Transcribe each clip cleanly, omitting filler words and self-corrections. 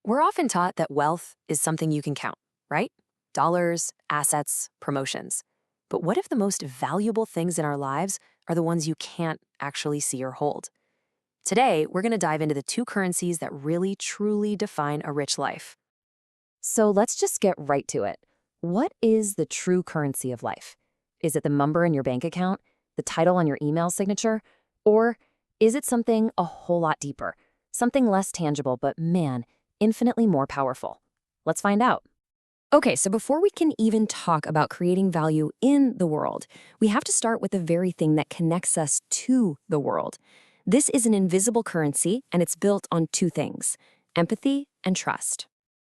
We're often taught that wealth is something you can count, right? Dollars, assets, promotions. But what if the most valuable things in our lives are the ones you can't actually see or hold? Today, we're going to dive into the two currencies that really, truly define a rich life. So let's just get right to it. What is the true currency of life? Is it the number in your bank account, the title on your email signature, or is it something a whole lot deeper, something less tangible, but man, infinitely more powerful? Let's find out. Okay, so before we can even talk about creating value in the world, we have to start with the very thing that connects us to the world. This is an invisible currency, and it's built on two things: empathy and trust.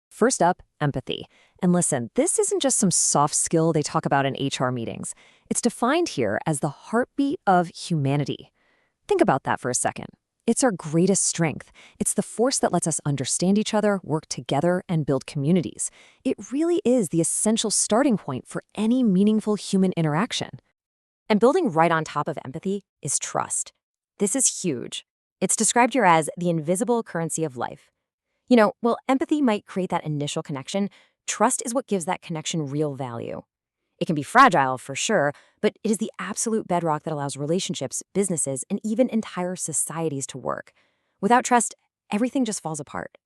First up, empathy. And listen, this isn't just some soft skill they talk about in HR meetings. It's defined here as the heartbeat of humanity. Think about that for a second. It's our greatest strength. It's the force that lets us understand each other, work together, and build communities. It really is the essential starting point for any meaningful human interaction. And building right on top of empathy is trust. This is huge. It's described here as the invisible currency of life. While empathy might create that initial connection, trust is what gives that connection real value. It can be fragile, for sure, but it is the absolute bedrock that allows relationships, businesses, and even entire societies to work. Without trust, everything just falls apart.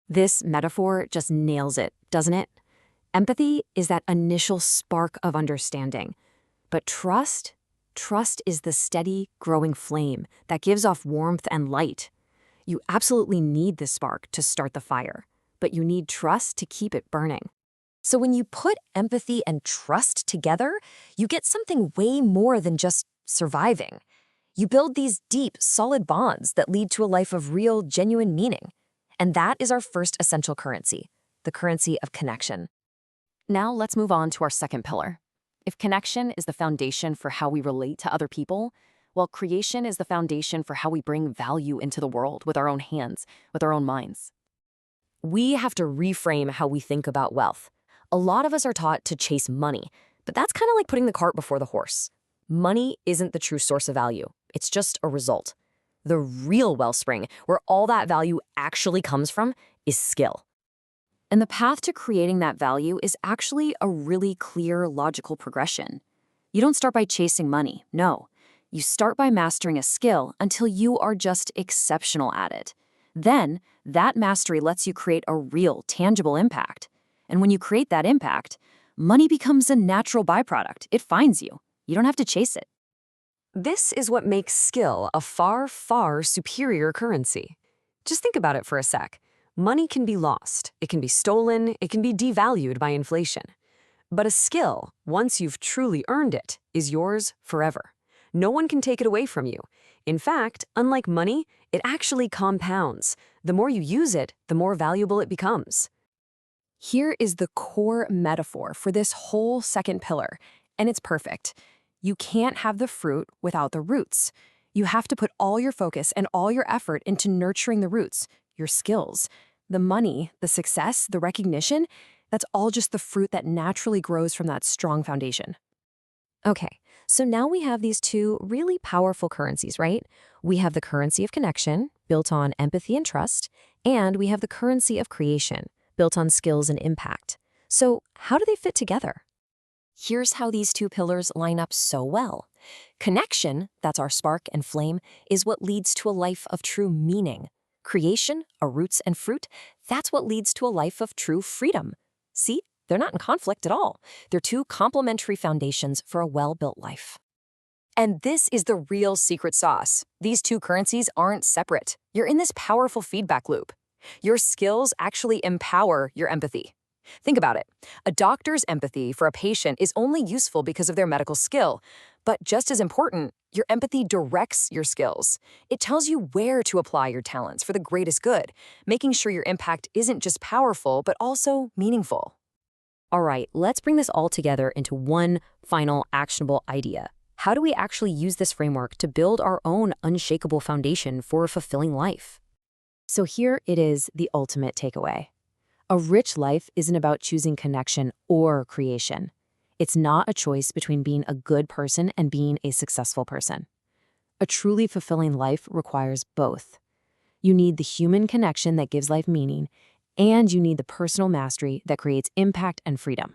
This metaphor just nails it, doesn't it? Empathy is that initial spark of understanding. But trust is the steady, growing flame that gives off warmth and light. You absolutely need this spark to start the fire, but you need trust to keep it burning. So when you put empathy and trust together, you get something way more than just surviving. You build these deep, solid bonds that lead to a life of real, genuine meaning. And that is our first essential currency, the currency of connection. Now let's move on to our second pillar. If connection is the foundation for how we relate to other people, well, creation is the foundation for how we bring value into the world with our own hands, with our own minds. We have to reframe how we think about wealth. A lot of us are taught to chase money, but that's kind of like putting the cart before the horse. Money isn't the true source of value. It's just a result. The real wellspring, where all that value actually comes from, is skill. And the path to creating that value is actually a really clear, logical progression. You don't start by chasing money, no. You start by mastering a skill until you are just exceptional at it. Then, that mastery lets you create a real, tangible impact. And when you create that impact, money becomes a natural byproduct. It finds you. You don't have to chase it. This is what makes skill a far, far superior currency. Just think about it for a sec. Money can be lost, it can be stolen, it can be devalued by inflation. But a skill, once you've truly earned it, is yours forever. No one can take it away from you. In fact, unlike money, it actually compounds. The more you use it, the more valuable it becomes. Here is the core metaphor for this whole second pillar, and it's perfect. You can't have the fruit without the roots. You have to put all your focus and all your effort into nurturing the roots, your skills. The money, the success, the recognition, that's all just the fruit that naturally grows from that strong foundation. Okay, so now we have these two really powerful currencies, right? We have the currency of connection, built on empathy and trust, and we have the currency of creation, built on skills and impact. So how do they fit together? Here's how these two pillars line up so well. Connection, that's our spark and flame, is what leads to a life of true meaning. Creation, our roots and fruit, that's what leads to a life of true freedom. See, they're not in conflict at all. They're two complementary foundations for a well-built life. And this is the real secret sauce. These two currencies aren't separate. You're in this powerful feedback loop. Your skills actually empower your empathy. Think about it. A doctor's empathy for a patient is only useful because of their medical skill. But just as important, your empathy directs your skills. It tells you where to apply your talents for the greatest good, making sure your impact isn't just powerful, but also meaningful. All right, let's bring this all together into one final actionable idea. How do we actually use this framework to build our own unshakable foundation for a fulfilling life? So here it is, the ultimate takeaway. A rich life isn't about choosing connection or creation. It's not a choice between being a good person and being a successful person. A truly fulfilling life requires both. You need the human connection that gives life meaning, And you need the personal mastery that creates impact and freedom.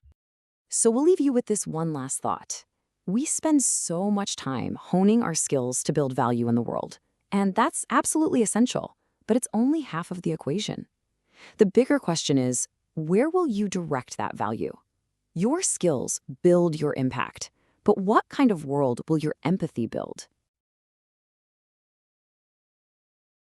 So we'll leave you with this one last thought. We spend so much time honing our skills to build value in the world, and that's absolutely essential, but it's only half of the equation. The bigger question is, where will you direct that value? Your skills build your impact, but what kind of world will your empathy build?